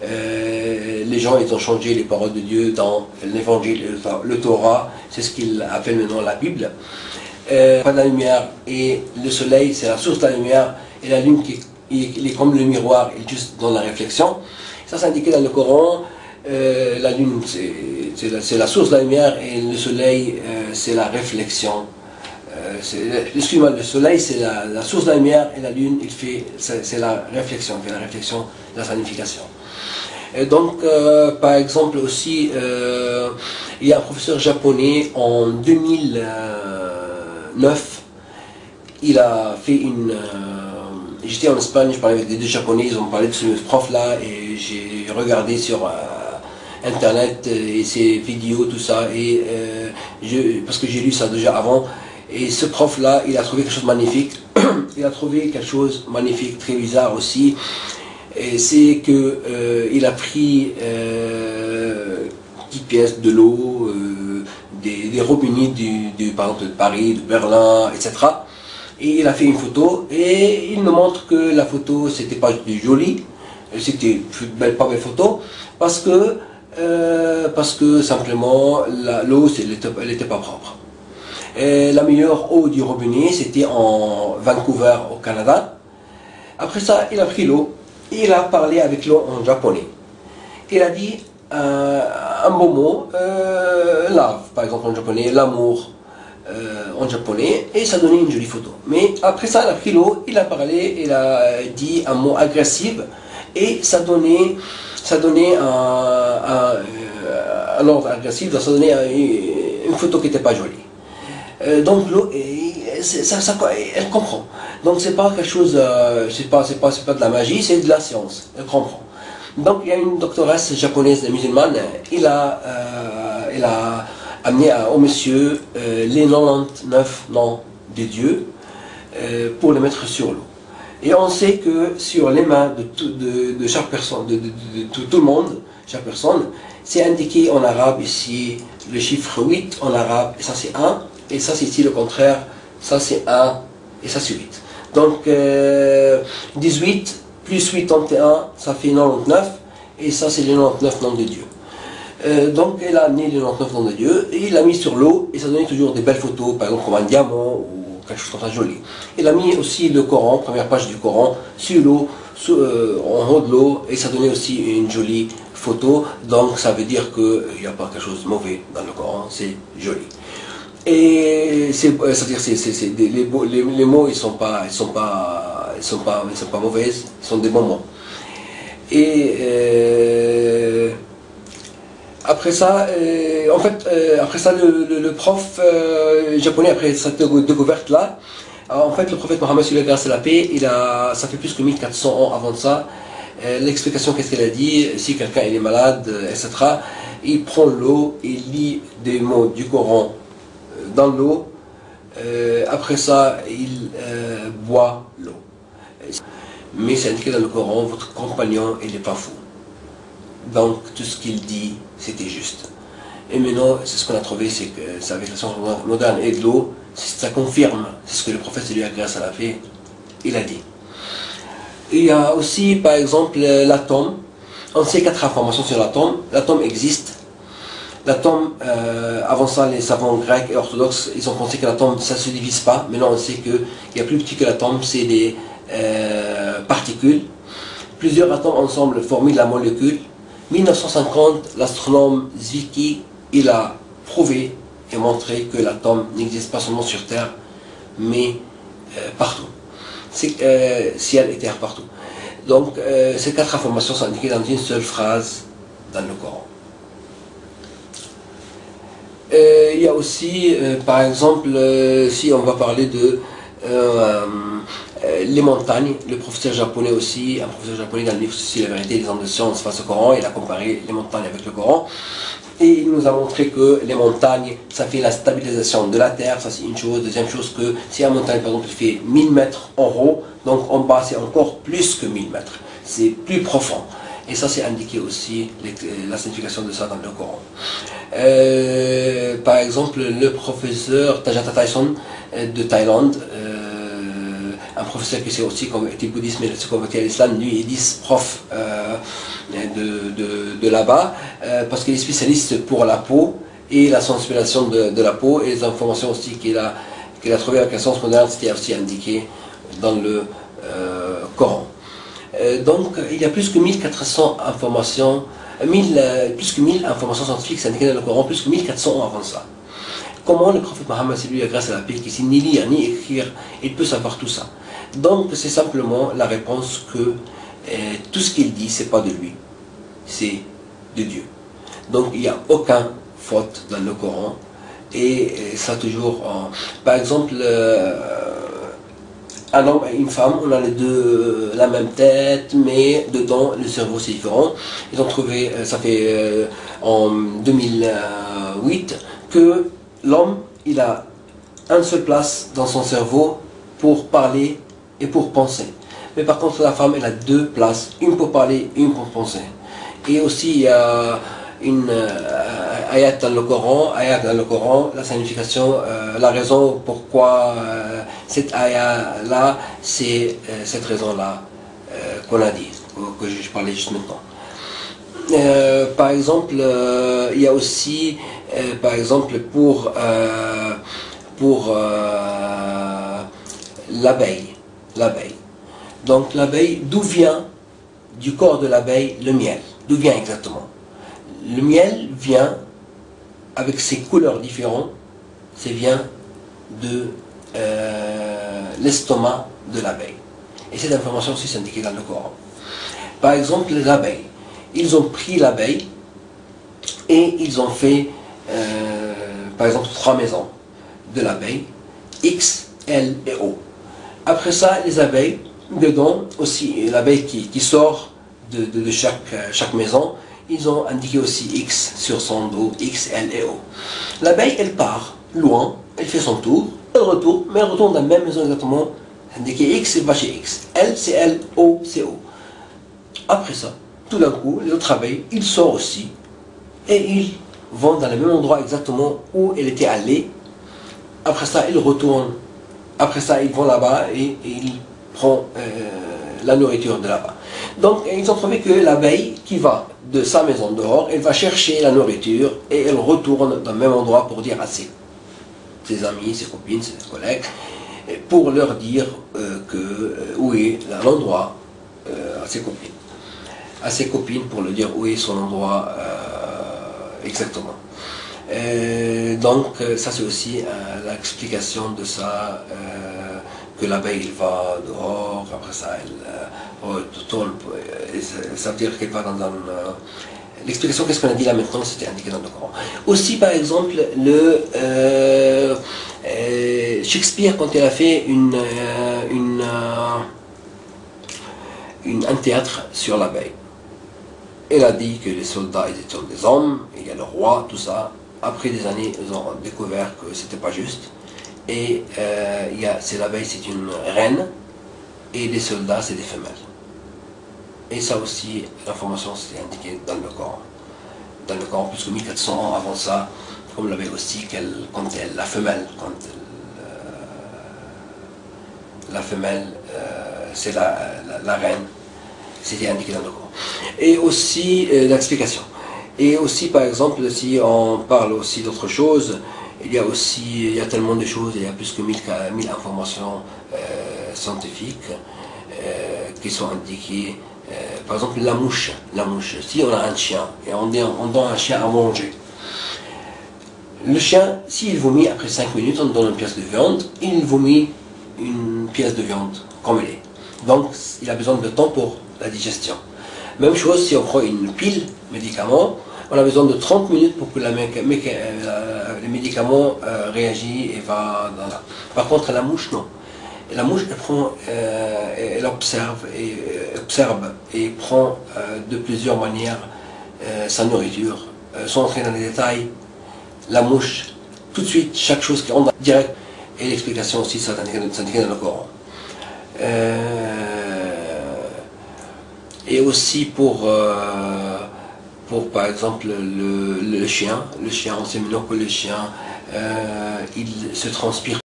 Les gens, ils ont changé les paroles de Dieu dans l'évangile, le Torah, c'est ce qu'ils appellent maintenant la Bible. Pas de la lumière et le soleil, c'est la source de la lumière, et la lune il est comme le miroir, il est juste dans la réflexion. Ça, c'est indiqué dans le Coran. La lune, c'est la source de la lumière, et le soleil, c'est la réflexion. Excuse-moi, le soleil, c'est la source de la lumière, et la lune, c'est la réflexion, il fait la réflexion de la signification. Et donc, par exemple aussi, il y a un professeur japonais en 2009, il a fait une... J'étais en Espagne, je parlais avec des deux japonais, ils ont parlé de ce prof-là, et j'ai regardé sur internet et ses vidéos, tout ça, et parce que j'ai lu ça déjà avant, et ce prof-là, il a trouvé quelque chose de magnifique. Il a trouvé quelque chose de magnifique, très bizarre aussi. C'est qu'il a pris 10 pièces de l'eau, des robinets par exemple de Paris, de Berlin, etc. Et il a fait une photo, et il nous montre que la photo, c'était pas joli, c'était pas belle photo, parce que simplement l'eau, elle n'était pas propre. Et la meilleure eau du robinet, c'était en Vancouver, au Canada. Après ça, il a pris l'eau, et il a parlé avec l'eau en japonais. Il a dit un beau mot, love, par exemple en japonais, l'amour en japonais, et ça donnait une jolie photo. Mais après ça, il a pris l'eau, il a parlé, il a dit un mot agressif, et ça donnait un ordre agressif, ça donnait une photo qui n'était pas jolie. Donc l'eau, elle comprend. Donc c'est pas quelque chose, c'est pas de la magie, c'est de la science. Elle comprend. Donc il y a une doctoresse japonaise musulmane, elle a amené au monsieur les 99 noms de Dieu pour les mettre sur l'eau. Et on sait que sur les mains de chaque personne, de tout le monde, chaque personne, c'est indiqué en arabe ici le chiffre 8 en arabe, et ça c'est 1. Et ça c'est ici le contraire, ça c'est 1 et ça c'est 8. Donc 18 plus 81, ça fait 99, et ça c'est les 99 noms de Dieu. Donc elle a amené les 99 noms de Dieu, et il l'a mis sur l'eau, et ça donnait toujours des belles photos, par exemple comme un diamant ou quelque chose comme ça joli. Il a mis aussi le Coran, première page du Coran, sur l'eau, en haut de l'eau, et ça donnait aussi une jolie photo. Donc ça veut dire qu'il n'y a pas quelque chose de mauvais dans le Coran, c'est joli. Et c'est-à-dire les mots ils sont pas mauvaises, ils sont des bons mots. Et après ça, en fait, après ça, le prof japonais, après cette découverte là, en fait, le prophète Mohammed, grâce à la paix, ça fait plus que 1400 ans avant ça. L'explication, qu'est-ce qu'elle a dit, si quelqu'un est malade, etc., il prend l'eau, il lit des mots du Coran dans l'eau, après ça il boit l'eau. Mais c'est indiqué dans le Coran, votre compagnon il n'est pas fou. Donc tout ce qu'il dit c'était juste. Et maintenant c'est ce qu'on a trouvé, c'est que c'est avec la science moderne et de l'eau, ça confirme, c'est ce que le prophète lui a grâce à la paix, il a dit. Et il y a aussi par exemple l'atome. On sait 4 informations sur l'atome. L'atome existe. L'atome, avant ça, les savants grecs et orthodoxes, ils ont pensé que l'atome, ça ne se divise pas. Maintenant, on sait qu'il y a plus petit que l'atome, c'est des particules. Plusieurs atomes ensemble forment la molécule. 1950, l'astronome Zwicky, il a prouvé et montré que l'atome n'existe pas seulement sur Terre, mais partout. Ciel et Terre partout. Donc, ces 4 informations sont indiquées dans une seule phrase dans le Coran. Il y a aussi, par exemple, si on va parler de les montagnes, le professeur japonais aussi, un professeur japonais dans le livre Ceci la vérité, les hommes de science face au Coran, il a comparé les montagnes avec le Coran, et il nous a montré que les montagnes, ça fait la stabilisation de la terre, ça c'est une chose. Deuxième chose, que si une montagne par exemple fait 1000 mètres en haut, donc en bas c'est encore plus que 1000 mètres, c'est plus profond. Et ça c'est indiqué aussi, la signification de ça dans le Coran. Par exemple, le professeur Tajata Tyson de Thaïlande, un professeur qui s'est aussi converti au bouddhisme et s'est converti à l'islam, lui est 10 profs de là-bas, parce qu'il est spécialiste pour la peau et la sensibilisation de la peau, et les informations aussi qu'il a trouvées avec la science moderne, c'était aussi indiqué dans le Coran. Donc il y a plus que 1400 informations, plus que 1000 informations scientifiques indiquées dans le Coran, plus que 1400 ans avant ça. Comment le prophète Mohammed, c'est lui, grâce à la paix, qui sait ni lire ni écrire, il peut savoir tout ça? Donc c'est simplement la réponse que tout ce qu'il dit, c'est pas de lui, c'est de Dieu. Donc il n'y a aucune faute dans le Coran, et ça toujours, par exemple, un homme et une femme, on a les deux la même tête, mais dedans le cerveau c'est différent. Ils ont trouvé, ça fait en 2008, que l'homme il a une seule place dans son cerveau pour parler et pour penser. Mais par contre la femme elle a deux places, une pour parler, une pour penser. Et aussi il y a une ayat dans le Coran, la signification, la raison pourquoi cette ayat là, c'est cette raison là qu'on a dit, que je parlais juste maintenant. Par exemple, il y a aussi, par exemple, pour l'abeille. Donc l'abeille, d'où vient du corps de l'abeille le miel? D'où vient exactement? Le miel vient avec ses couleurs différentes, ça vient de l'estomac de l'abeille. Et cette information aussi est indiquée dans le Coran. Par exemple, les abeilles. Ils ont pris l'abeille et ils ont fait, par exemple, 3 maisons de l'abeille, X, L et O. Après ça, les abeilles, dedans aussi, l'abeille qui sort de chaque maison, ils ont indiqué aussi X sur son dos, X, L et O. L'abeille, elle part loin, elle fait son tour, elle retourne, mais elle retourne dans la même maison exactement, indiqué X, elle va chez X, L c'est L, O c'est O. Après ça, tout d'un coup, les autres abeilles, ils sortent aussi, et ils vont dans le même endroit exactement où elle était allée. Après ça, ils retournent, après ça, ils vont là-bas et ils prennent la nourriture de là-bas. Donc, ils ont trouvé que l'abeille qui va de sa maison dehors, elle va chercher la nourriture et elle retourne dans le même endroit pour dire à ses amis, ses copines, ses collègues, pour leur dire où est l'endroit à ses copines. À ses copines pour leur dire où est son endroit exactement. Donc, ça c'est aussi l'explication de ça, que l'abeille va dehors, après ça elle retourne, ça veut dire qu'elle va dans un... L'explication qu'est-ce qu'on a dit là maintenant, c'était indiqué dans le Coran. Aussi par exemple, Shakespeare quand il a fait un théâtre sur l'abeille, il a dit que les soldats ils étaient des hommes, il y a le roi, tout ça. Après des années, ils ont découvert que c'était pas juste. Et l'abeille, c'est une reine, et les soldats, c'est des femelles. Et ça aussi, l'information, c'était indiqué dans le Coran. Dans le Coran, plus que 1400 ans avant ça, comme l'abeille aussi, la femelle, c'est la reine, c'était indiqué dans le Coran. Et aussi l'explication. Et aussi, par exemple, si on parle aussi d'autre chose, il y a tellement de choses, il y a plus que 1000 informations scientifiques qui sont indiquées. Par exemple, la mouche. Si on a un chien et on donne un chien à manger, le chien, s'il vomit après 5 minutes, on donne une pièce de viande, il vomit une pièce de viande comme elle est. Donc, il a besoin de temps pour la digestion. Même chose si on prend une pile médicament, on a besoin de 30 minutes pour que le médicament réagit et va dans la... Par contre, la mouche, non. La mouche, elle observe et prend de plusieurs manières sa nourriture. Sans entrer dans les détails, la mouche, tout de suite, chaque chose qui rentre direct, et l'explication aussi, ça s'indique dans le Coran. Et aussi pour par exemple le chien, on sait maintenant que le chien il se transpire